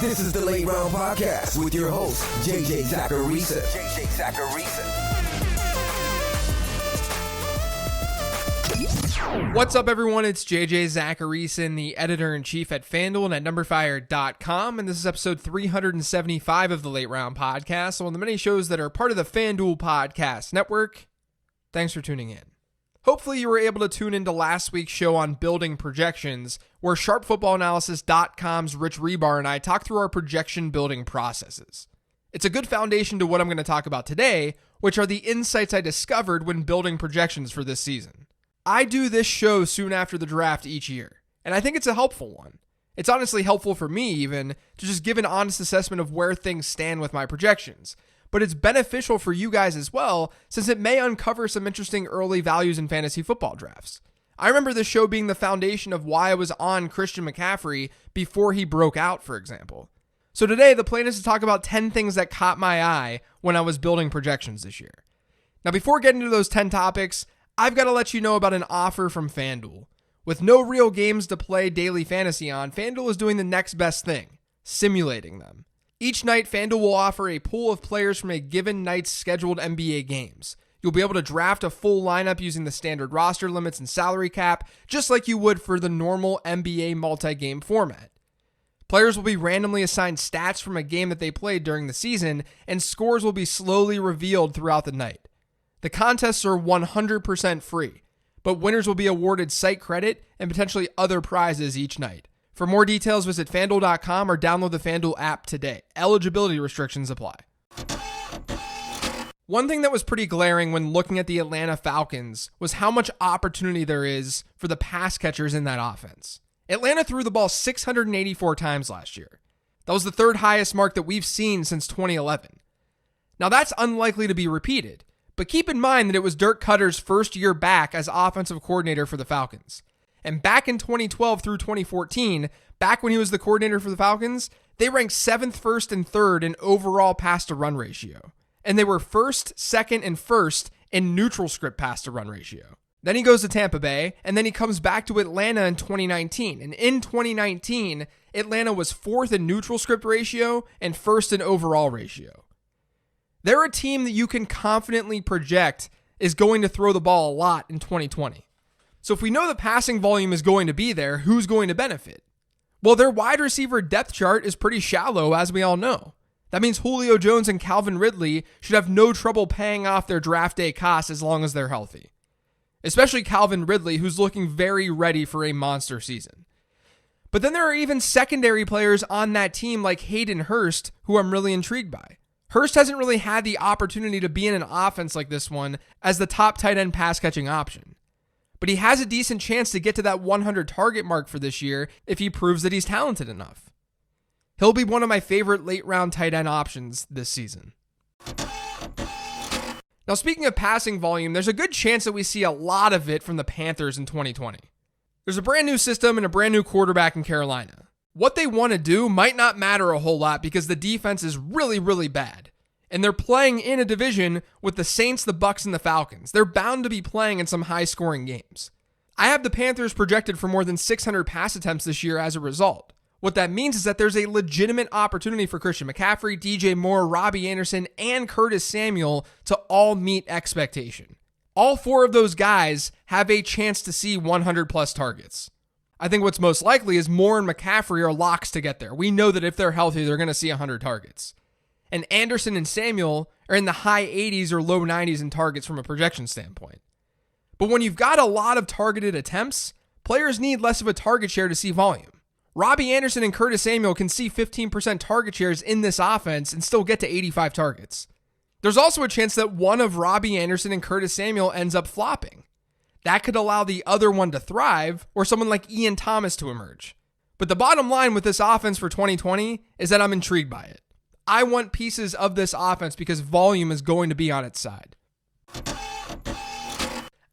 This is the Late Round Podcast with your host, JJ Zacharisa. What's up, everyone? It's JJ Zacharisa, the editor-in-chief at FanDuel and at numberfire.com, and this is episode 375 of the Late Round Podcast, one of the many shows that are part of the FanDuel Podcast Network. Thanks for tuning in. Hopefully you were able to tune into last week's show on building projections, where SharpFootballAnalysis.com's Rich Rebar and I talked through our projection building processes. It's a good foundation to what I'm going to talk about today, which are the insights I discovered when building projections for this season. I do this show soon after the draft each year, and I think it's a helpful one. It's honestly helpful for me even to just give an honest assessment of where things stand with my projections. But it's beneficial for you guys as well, since it may uncover some interesting early values in fantasy football drafts. I remember this show being the foundation of why I was on Christian McCaffrey before he broke out, for example. So today, the plan is to talk about 10 things that caught my eye when I was building projections this year. Now, before getting to those 10 topics, I've got to let you know about an offer from FanDuel. With no real games to play daily fantasy on, FanDuel is doing the next best thing, simulating them. Each night, FanDuel will offer a pool of players from a given night's scheduled NBA games. You'll be able to draft a full lineup using the standard roster limits and salary cap, just like you would for the normal NBA multi-game format. Players will be randomly assigned stats from a game that they played during the season, and scores will be slowly revealed throughout the night. The contests are 100% free, but winners will be awarded site credit and potentially other prizes each night. For more details, visit FanDuel.com or download the FanDuel app today. Eligibility restrictions apply. One thing that was pretty glaring when looking at the Atlanta Falcons was how much opportunity there is for the pass catchers in that offense. Atlanta threw the ball 684 times last year. That was the third highest mark that we've seen since 2011. Now that's unlikely to be repeated, but keep in mind that it was Dirk Cutter's first year back as offensive coordinator for the Falcons. And back in 2012 through 2014, back when he was the coordinator for the Falcons, they ranked 7th, 1st, and 3rd in overall pass-to-run ratio. And they were 1st, 2nd, and 1st in neutral script pass-to-run ratio. Then he goes to Tampa Bay, and then he comes back to Atlanta in 2019. And in 2019, Atlanta was 4th in neutral script ratio and 1st in overall ratio. They're a team that you can confidently project is going to throw the ball a lot in 2020. So if we know the passing volume is going to be there, who's going to benefit? Well, their wide receiver depth chart is pretty shallow, as we all know. That means Julio Jones and Calvin Ridley should have no trouble paying off their draft day costs as long as they're healthy. Especially Calvin Ridley, who's looking very ready for a monster season. But then there are even secondary players on that team like Hayden Hurst, who I'm really intrigued by. Hurst hasn't really had the opportunity to be in an offense like this one as the top tight end pass catching option. But he has a decent chance to get to that 100 target mark for this year if he proves that he's talented enough. He'll be one of my favorite late round tight end options this season. Now, speaking of passing volume, there's a good chance that we see a lot of it from the Panthers in 2020. There's a brand new system and a brand new quarterback in Carolina. What they want to do might not matter a whole lot because the defense is really, really bad. And they're playing in a division with the Saints, the Bucks, and the Falcons. They're bound to be playing in some high-scoring games. I have the Panthers projected for more than 600 pass attempts this year as a result. What that means is that there's a legitimate opportunity for Christian McCaffrey, DJ Moore, Robbie Anderson, and Curtis Samuel to all meet expectation. All 4 of those guys have a chance to see 100-plus targets. I think what's most likely is Moore and McCaffrey are locks to get there. We know that if they're healthy, they're going to see 100 targets. And Anderson and Samuel are in the high 80s or low 90s in targets from a projection standpoint. But when you've got a lot of targeted attempts, players need less of a target share to see volume. Robbie Anderson and Curtis Samuel can see 15% target shares in this offense and still get to 85 targets. There's also a chance that one of Robbie Anderson and Curtis Samuel ends up flopping. That could allow the other one to thrive or someone like Ian Thomas to emerge. But the bottom line with this offense for 2020 is that I'm intrigued by it. I want pieces of this offense because volume is going to be on its side.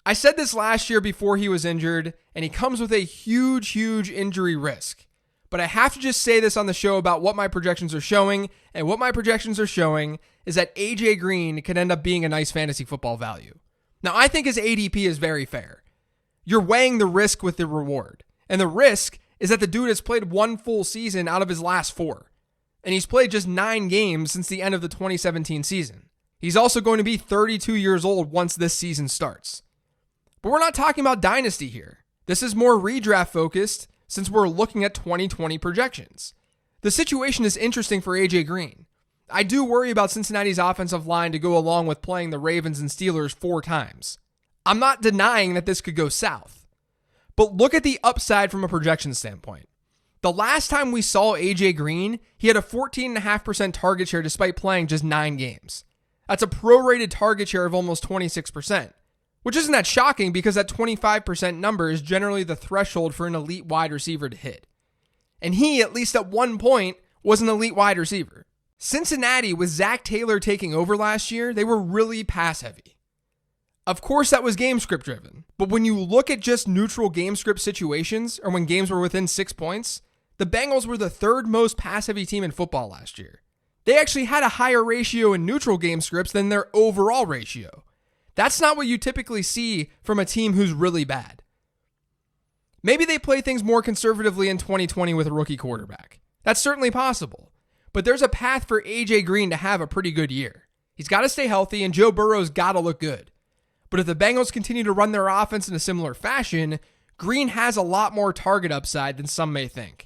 I said this last year before he was injured, and he comes with a huge injury risk. But I have to just say this on the show about what my projections are showing, and what my projections are showing is that AJ Green could end up being a nice fantasy football value. Now, I think his ADP is very fair. You're weighing the risk with the reward, and the risk is that the dude has played one full season out of his last 4. and he's played just 9 games since the end of the 2017 season. He's also going to be 32 years old once this season starts. But we're not talking about dynasty here. This is more redraft focused since we're looking at 2020 projections. The situation is interesting for AJ Green. I do worry about Cincinnati's offensive line to go along with playing the Ravens and Steelers 4 times. I'm not denying that this could go south. But look at the upside from a projection standpoint. The last time we saw AJ Green, he had a 14.5% target share despite playing just 9 games. That's a prorated target share of almost 26%, which isn't that shocking because that 25% number is generally the threshold for an elite wide receiver to hit. And he, at least at one point, was an elite wide receiver. Cincinnati, with Zach Taylor taking over last year, they were really pass heavy. Of course, that was game script driven, but when you look at just neutral game script situations, or when games were within 6 points, the Bengals were the 3rd most pass heavy team in football last year. They actually had a higher ratio in neutral game scripts than their overall ratio. That's not what you typically see from a team who's really bad. Maybe they play things more conservatively in 2020 with a rookie quarterback. That's certainly possible. But there's a path for AJ Green to have a pretty good year. He's got to stay healthy and Joe Burrow's got to look good. But if the Bengals continue to run their offense in a similar fashion, Green has a lot more target upside than some may think.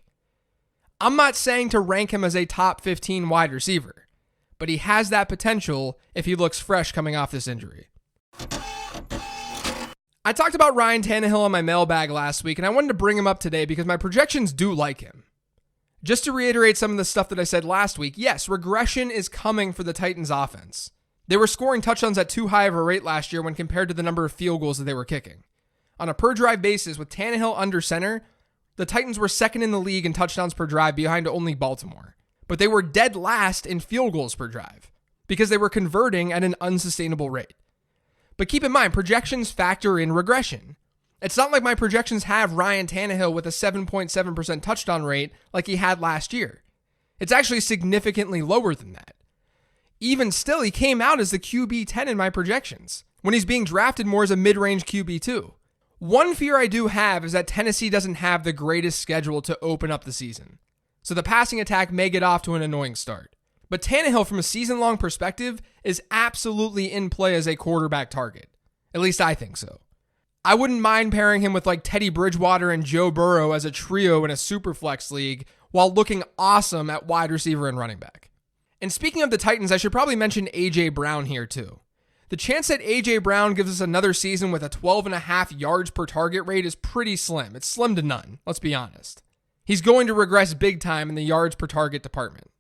I'm not saying to rank him as a top 15 wide receiver, but he has that potential if he looks fresh coming off this injury. I talked about Ryan Tannehill on my mailbag last week, and I wanted to bring him up today because my projections do like him. Just to reiterate some of the stuff that I said last week, yes, regression is coming for the Titans offense. They were scoring touchdowns at too high of a rate last year when compared to the number of field goals that they were kicking. On a per drive basis, with Tannehill under center, the Titans were 2nd in the league in touchdowns per drive behind only Baltimore. But they were dead last in field goals per drive because they were converting at an unsustainable rate. But keep in mind, projections factor in regression. It's not like my projections have Ryan Tannehill with a 7.7% touchdown rate like he had last year. It's actually significantly lower than that. Even still, he came out as the QB 10 in my projections, when he's being drafted more as a mid-range QB 2. One fear I do have is that Tennessee doesn't have the greatest schedule to open up the season, so the passing attack may get off to an annoying start. But Tannehill, from a season-long perspective, is absolutely in play as a quarterback target. At least I think so. I wouldn't mind pairing him with like Teddy Bridgewater and Joe Burrow as a trio in a superflex league while looking awesome at wide receiver and running back. And speaking of the Titans, I should probably mention A.J. Brown here too. The chance that A.J. Brown gives us another season with a 12.5 yards per target rate is pretty slim. It's slim to none, let's be honest. He's going to regress big time in the yards per target department.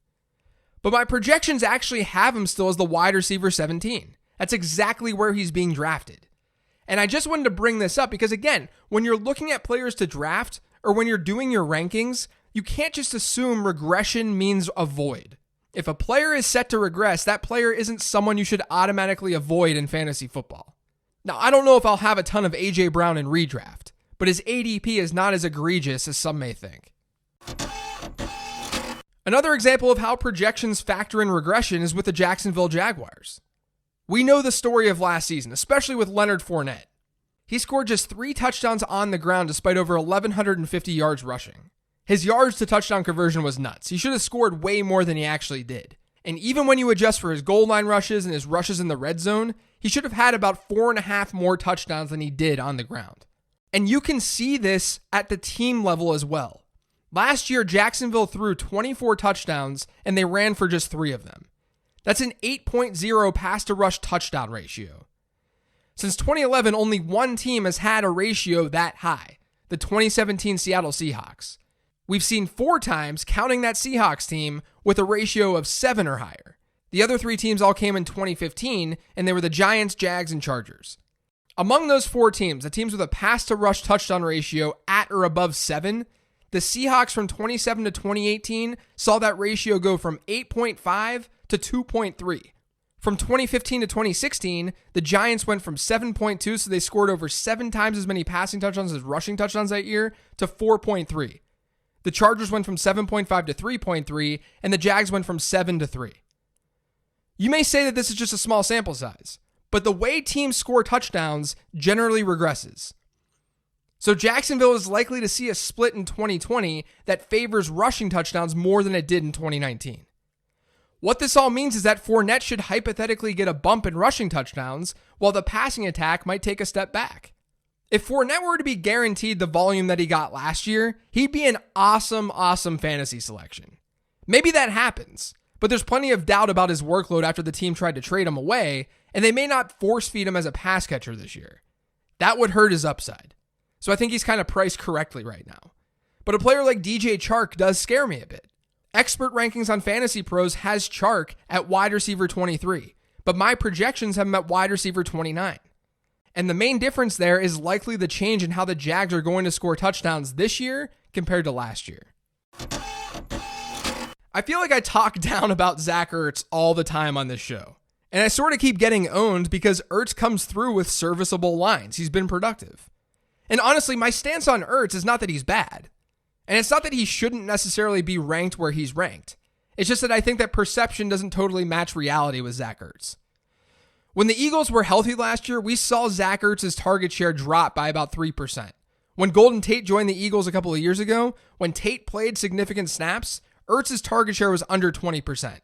But my projections actually have him still as the wide receiver 17. That's exactly where he's being drafted. And I just wanted to bring this up because, again, when you're looking at players to draft or when you're doing your rankings, you can't just assume regression means avoid. If a player is set to regress, that player isn't someone you should automatically avoid in fantasy football. Now, I don't know if I'll have a ton of A.J. Brown in redraft, but his ADP is not as egregious as some may think. Another example of how projections factor in regression is with the Jacksonville Jaguars. We know the story of last season, especially with Leonard Fournette. He scored just 3 touchdowns on the ground despite over 1,150 yards rushing. His yards to touchdown conversion was nuts. He should have scored way more than he actually did. And even when you adjust for his goal line rushes and his rushes in the red zone, he should have had about 4.5 more touchdowns than he did on the ground. And you can see this at the team level as well. Last year, Jacksonville threw 24 touchdowns and they ran for just 3 of them. That's an 8.0 pass to rush touchdown ratio. Since 2011, only one team has had a ratio that high, the 2017 Seattle Seahawks. We've seen 4 times, counting that Seahawks team, with a ratio of 7 or higher. The other 3 teams all came in 2015, and they were the Giants, Jags, and Chargers. Among those 4 teams, the teams with a pass to rush touchdown ratio at or above 7, the Seahawks from 2017 to 2018 saw that ratio go from 8.5 to 2.3. From 2015 to 2016, the Giants went from 7.2, so they scored over 7 times as many passing touchdowns as rushing touchdowns that year, to 4.3. The Chargers went from 7.5 to 3.3, and the Jags went from 7 to 3. You may say that this is just a small sample size, but the way teams score touchdowns generally regresses. So Jacksonville is likely to see a split in 2020 that favors rushing touchdowns more than it did in 2019. What this all means is that Fournette should hypothetically get a bump in rushing touchdowns, while the passing attack might take a step back. If Fournette were to be guaranteed the volume that he got last year, he'd be an awesome fantasy selection. Maybe that happens, but there's plenty of doubt about his workload after the team tried to trade him away, and they may not force feed him as a pass catcher this year. That would hurt his upside. So I think he's kind of priced correctly right now. But a player like DJ Chark does scare me a bit. Expert rankings on Fantasy Pros has Chark at wide receiver 23, but my projections have him at wide receiver 29. And the main difference there is likely the change in how the Jags are going to score touchdowns this year compared to last year. I feel like I talk down about Zach Ertz all the time on this show. And I sort of keep getting owned because Ertz comes through with serviceable lines. He's been productive. And honestly, my stance on Ertz is not that he's bad. And it's not that he shouldn't necessarily be ranked where he's ranked. It's just that I think that perception doesn't totally match reality with Zach Ertz. When the Eagles were healthy last year, we saw Zach Ertz's target share drop by about 3%. When Golden Tate joined the Eagles a couple of years ago, when Tate played significant snaps, Ertz's target share was under 20%.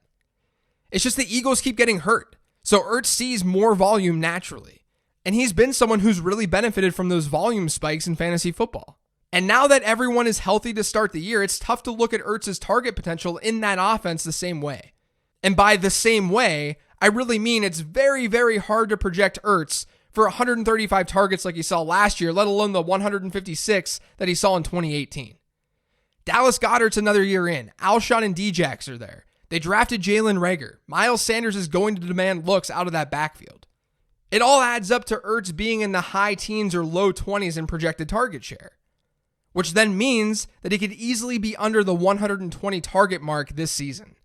It's just the Eagles keep getting hurt, so Ertz sees more volume naturally. And he's been someone who's really benefited from those volume spikes in fantasy football. And now that everyone is healthy to start the year, it's tough to look at Ertz's target potential in that offense the same way. And by the same way, I really mean it's very, very hard to project Ertz for 135 targets like he saw last year, let alone the 156 that he saw in 2018. Dallas Goedert's another year in. Alshon and Djax are there. They drafted Jalen Reagor. Miles Sanders is going to demand looks out of that backfield. It all adds up to Ertz being in the high teens or low 20s in projected target share, which then means that he could easily be under the 120 target mark this season.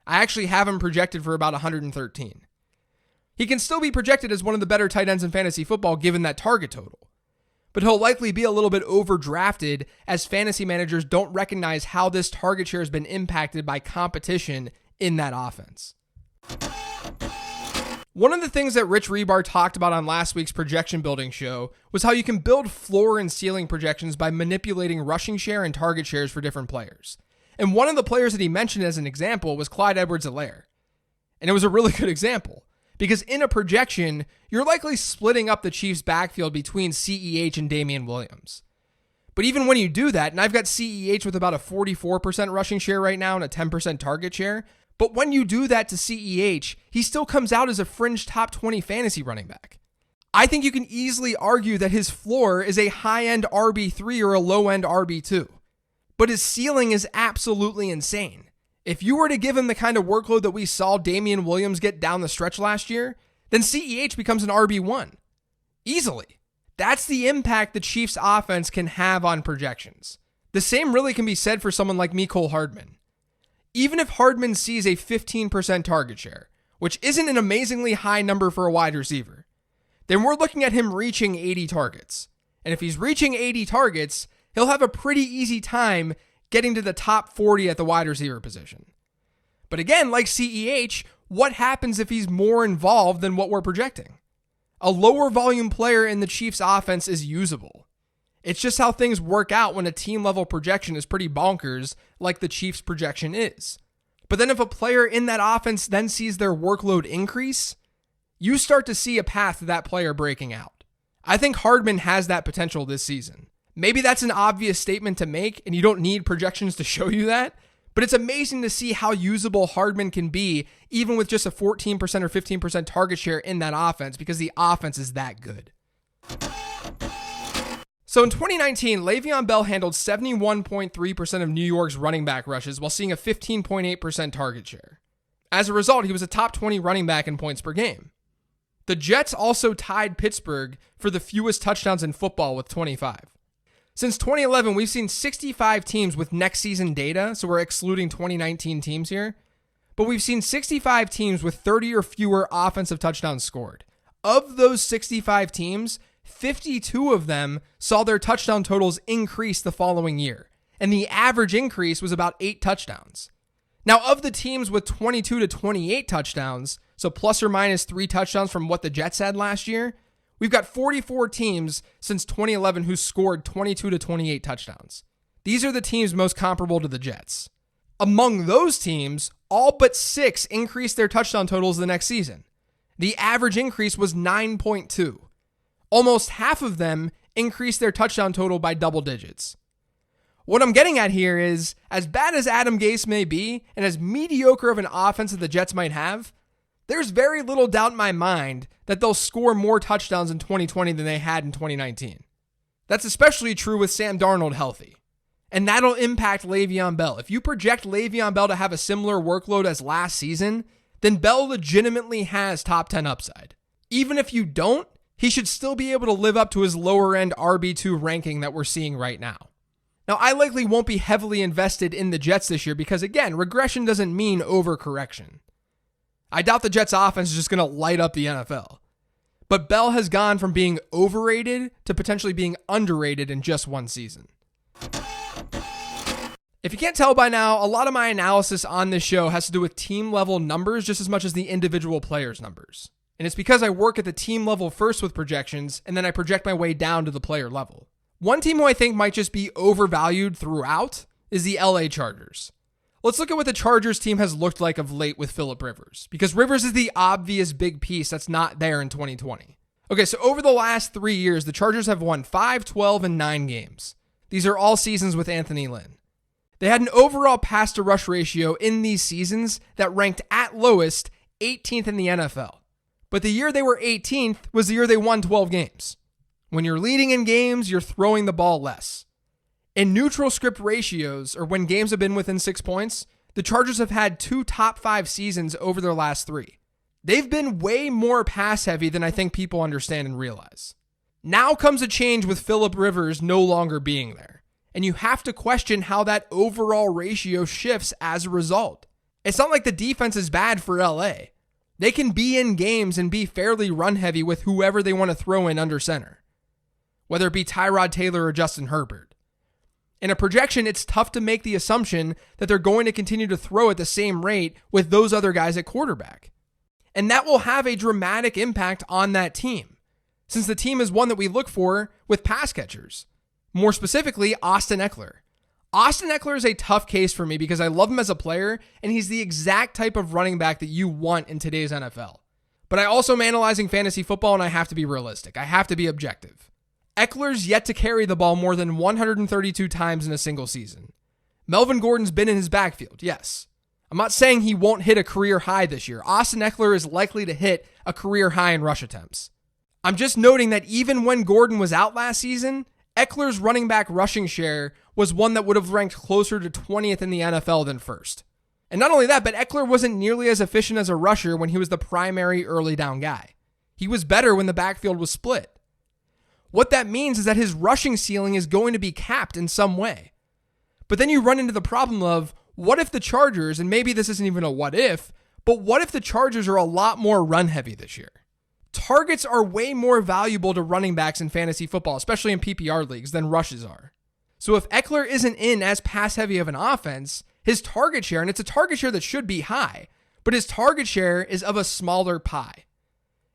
I actually have him projected for about 113. He can still be projected as one of the better tight ends in fantasy football given that target total, but he'll likely be a little bit overdrafted as fantasy managers don't recognize how this target share has been impacted by competition in that offense. One of the things that Rich Rebar talked about on last week's projection building show was how you can build floor and ceiling projections by manipulating rushing share and target shares for different players. And one of the players that he mentioned as an example was Clyde Edwards-Helaire. And it was a really good example because in a projection, you're likely splitting up the Chiefs' backfield between CEH and Damian Williams. But even when you do that, and I've got CEH with about a 44% rushing share right now and a 10% target share, but when you do that to CEH, he still comes out as a fringe top 20 fantasy running back. I think you can easily argue that his floor is a high-end RB3 or a low-end RB2. But his ceiling is absolutely insane. If you were to give him the kind of workload that we saw Damian Williams get down the stretch last year, then CEH becomes an RB1. Easily. That's the impact the Chiefs' offense can have on projections. The same really can be said for someone like Mecole Hardman. Even if Hardman sees a 15% target share, which isn't an amazingly high number for a wide receiver, then we're looking at him reaching 80 targets. And if he's reaching 80 targets, he'll have a pretty easy time getting to the top 40 at the wide receiver position. But again, like CEH, what happens if he's more involved than what we're projecting? A lower volume player in the Chiefs offense is usable. It's just how things work out when a team level projection is pretty bonkers like the Chiefs projection is. But then if a player in that offense then sees their workload increase, you start to see a path to that player breaking out. I think Hardman has that potential this season. Maybe that's an obvious statement to make and you don't need projections to show you that, but it's amazing to see how usable Hardman can be even with just a 14% or 15% target share in that offense because the offense is that good. So in 2019, Le'Veon Bell handled 71.3% of New York's running back rushes while seeing a 15.8% target share. As a result, he was a top 20 running back in points per game. The Jets also tied Pittsburgh for the fewest touchdowns in football with 25. Since 2011, we've seen 65 teams with next season data, so we're excluding 2019 teams here, but we've seen 65 teams with 30 or fewer offensive touchdowns scored. Of those 65 teams, 52 of them saw their touchdown totals increase the following year, and the average increase was about 8 touchdowns. Now, of the teams with 22 to 28 touchdowns, so plus or minus 3 touchdowns from what the Jets had last year, we've got 44 teams since 2011 who scored 22 to 28 touchdowns. These are the teams most comparable to the Jets. Among those teams, all but 6 increased their touchdown totals the next season. The average increase was 9.2. Almost half of them increased their touchdown total by double digits. What I'm getting at here is, as bad as Adam Gase may be, and as mediocre of an offense that the Jets might have, there's very little doubt in my mind that they'll score more touchdowns in 2020 than they had in 2019. That's especially true with Sam Darnold healthy. And that'll impact Le'Veon Bell. If you project Le'Veon Bell to have a similar workload as last season, then Bell legitimately has top 10 upside. Even if you don't, he should still be able to live up to his lower end RB2 ranking that we're seeing right now. Now, I likely won't be heavily invested in the Jets this year because, again, regression doesn't mean overcorrection. I doubt the Jets offense is just going to light up the NFL. But Bell has gone from being overrated to potentially being underrated in just one season. If you can't tell by now, a lot of my analysis on this show has to do with team level numbers just as much as the individual players' numbers. And it's because I work at the team level first with projections, and then I project my way down to the player level. One team who I think might just be overvalued throughout is the LA Chargers. Let's look at what the Chargers team has looked like of late with Phillip Rivers, because Rivers is the obvious big piece that's not there in 2020. Okay, so over the last 3 years, the Chargers have won 5, 12, and 9 games. These are all seasons with Anthony Lynn. They had an overall pass-to-rush ratio in these seasons that ranked at lowest 18th in the NFL. But the year they were 18th was the year they won 12 games. When you're leading in games, you're throwing the ball less. In neutral script ratios, or when games have been within 6 points, the Chargers have had 2 top 5 seasons over their last 3. They've been way more pass-heavy than I think people understand and realize. Now comes a change with Phillip Rivers no longer being there. And you have to question how that overall ratio shifts as a result. It's not like the defense is bad for LA. They can be in games and be fairly run-heavy with whoever they want to throw in under center, whether it be Tyrod Taylor or Justin Herbert. In a projection, it's tough to make the assumption that they're going to continue to throw at the same rate with those other guys at quarterback. And that will have a dramatic impact on that team, since the team is one that we look for with pass catchers. More specifically, Austin Eckler. Austin Eckler is a tough case for me because I love him as a player, and he's the exact type of running back that you want in today's NFL. But I also am analyzing fantasy football, and I have to be realistic. I have to be objective. Eckler's yet to carry the ball more than 132 times in a single season. Melvin Gordon's been in his backfield, yes. I'm not saying he won't hit a career high this year. Austin Eckler is likely to hit a career high in rush attempts. I'm just noting that even when Gordon was out last season, Eckler's running back rushing share was one that would have ranked closer to 20th in the NFL than first. And not only that, but Eckler wasn't nearly as efficient as a rusher when he was the primary early down guy. He was better when the backfield was split. What that means is that his rushing ceiling is going to be capped in some way. But then you run into the problem of, what if the Chargers, and maybe this isn't even a what if, but what if the Chargers are a lot more run heavy this year? Targets are way more valuable to running backs in fantasy football, especially in PPR leagues, than rushes are. So if Eckler isn't in as pass-heavy of an offense, his target share, and it's a target share that should be high, but his target share is of a smaller pie.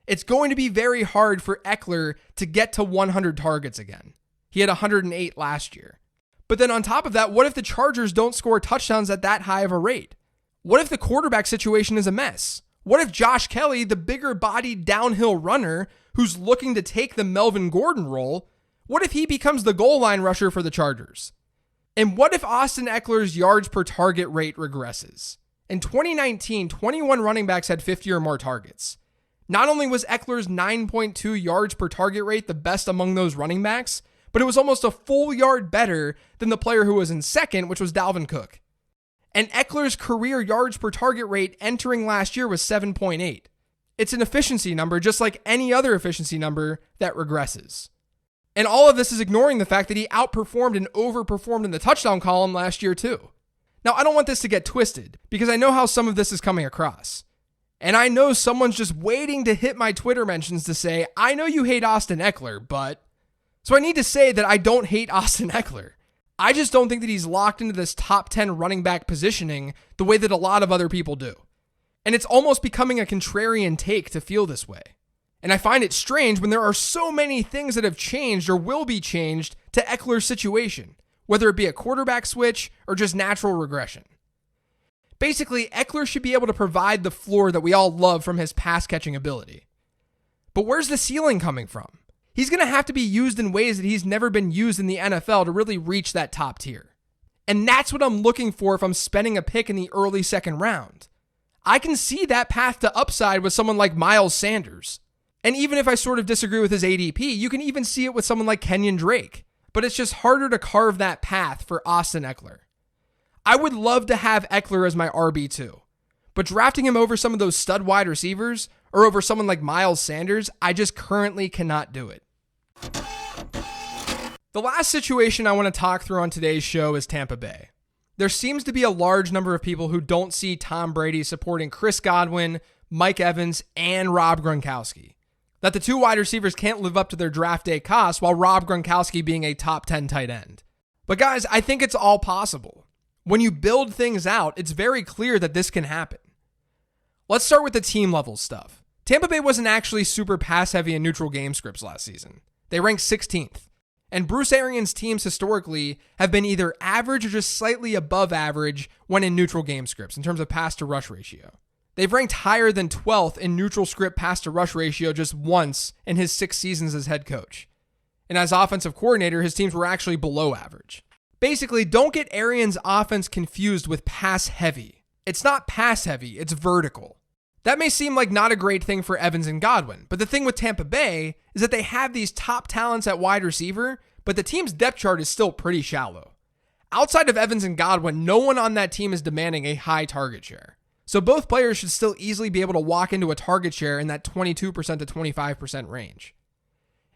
It's going to be very hard for Eckler to get to 100 targets again. He had 108 last year. But then on top of that, what if the Chargers don't score touchdowns at that high of a rate? What if the quarterback situation is a mess? What if Josh Kelly, the bigger-bodied downhill runner who's looking to take the Melvin Gordon role, what if he becomes the goal line rusher for the Chargers? And what if Austin Eckler's yards per target rate regresses? In 2019, 21 running backs had 50 or more targets. Not only was Eckler's 9.2 yards per target rate the best among those running backs, but it was almost a full yard better than the player who was in second, which was Dalvin Cook. And Eckler's career yards per target rate entering last year was 7.8. It's an efficiency number just like any other efficiency number that regresses. And all of this is ignoring the fact that he outperformed and overperformed in the touchdown column last year too. Now, I don't want this to get twisted because I know how some of this is coming across. And I know someone's just waiting to hit my Twitter mentions to say, I know you hate Austin Eckler, but... So I need to say that I don't hate Austin Eckler. I just don't think that he's locked into this top 10 running back positioning the way that a lot of other people do. And it's almost becoming a contrarian take to feel this way. And I find it strange when there are so many things that have changed or will be changed to Eckler's situation, whether it be a quarterback switch or just natural regression. Basically, Eckler should be able to provide the floor that we all love from his pass-catching ability. But where's the ceiling coming from? He's going to have to be used in ways that he's never been used in the NFL to really reach that top tier. And that's what I'm looking for if I'm spending a pick in the early second round. I can see that path to upside with someone like Miles Sanders. And even if I sort of disagree with his ADP, you can even see it with someone like Kenyon Drake. But it's just harder to carve that path for Austin Eckler. I would love to have Eckler as my RB2. But drafting him over some of those stud wide receivers or over someone like Miles Sanders, I just currently cannot do it. The last situation I want to talk through on today's show is Tampa Bay. There seems to be a large number of people who don't see Tom Brady supporting Chris Godwin, Mike Evans, and Rob Gronkowski. That the two wide receivers can't live up to their draft day costs while Rob Gronkowski being a top 10 tight end. But guys, I think it's all possible. When you build things out, it's very clear that this can happen. Let's start with the team level stuff. Tampa Bay wasn't actually super pass heavy in neutral game scripts last season. They ranked 16th. And Bruce Arians' teams historically have been either average or just slightly above average when in neutral game scripts in terms of pass to rush ratio. They've ranked higher than 12th in neutral script pass to rush ratio just once in his 6 seasons as head coach. And as offensive coordinator, his teams were actually below average. Basically, don't get Arians' offense confused with pass heavy. It's not pass heavy, it's vertical. That may seem like not a great thing for Evans and Godwin, but the thing with Tampa Bay is that they have these top talents at wide receiver, but the team's depth chart is still pretty shallow. Outside of Evans and Godwin, no one on that team is demanding a high target share. So both players should still easily be able to walk into a target share in that 22% to 25% range.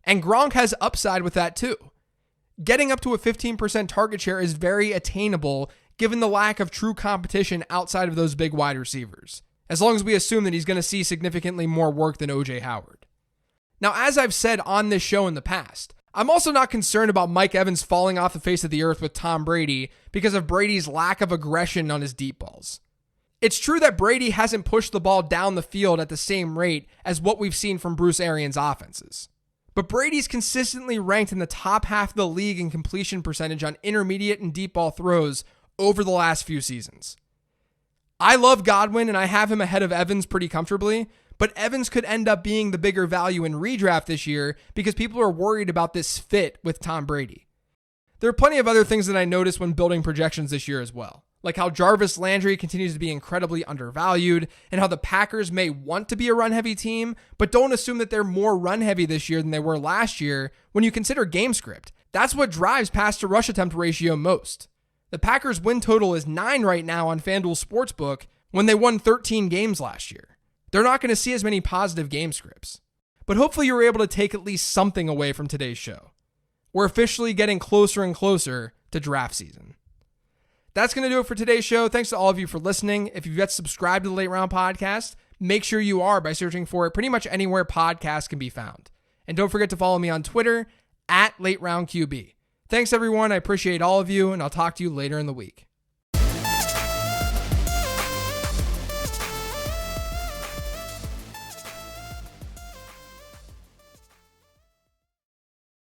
And Gronk has upside with that too. Getting up to a 15% target share is very attainable given the lack of true competition outside of those big wide receivers, as long as we assume that he's going to see significantly more work than OJ Howard. Now, as I've said on this show in the past, I'm also not concerned about Mike Evans falling off the face of the earth with Tom Brady because of Brady's lack of aggression on his deep balls. It's true that Brady hasn't pushed the ball down the field at the same rate as what we've seen from Bruce Arians' offenses. But Brady's consistently ranked in the top half of the league in completion percentage on intermediate and deep ball throws over the last few seasons. I love Godwin and I have him ahead of Evans pretty comfortably, but Evans could end up being the bigger value in redraft this year because people are worried about this fit with Tom Brady. There are plenty of other things that I noticed when building projections this year as well, like how Jarvis Landry continues to be incredibly undervalued and how the Packers may want to be a run-heavy team, but don't assume that they're more run-heavy this year than they were last year when you consider game script. That's what drives pass-to-rush attempt ratio most. The Packers' win total is 9 right now on FanDuel Sportsbook when they won 13 games last year. They're not going to see as many positive game scripts. But hopefully you were able to take at least something away from today's show. We're officially getting closer and closer to draft season. That's going to do it for today's show. Thanks to all of you for listening. If you've yet subscribed to the Late Round Podcast, make sure you are by searching for it pretty much anywhere podcasts can be found. And don't forget to follow me on Twitter @LateRoundQB. Thanks everyone. I appreciate all of you, and I'll talk to you later in the week.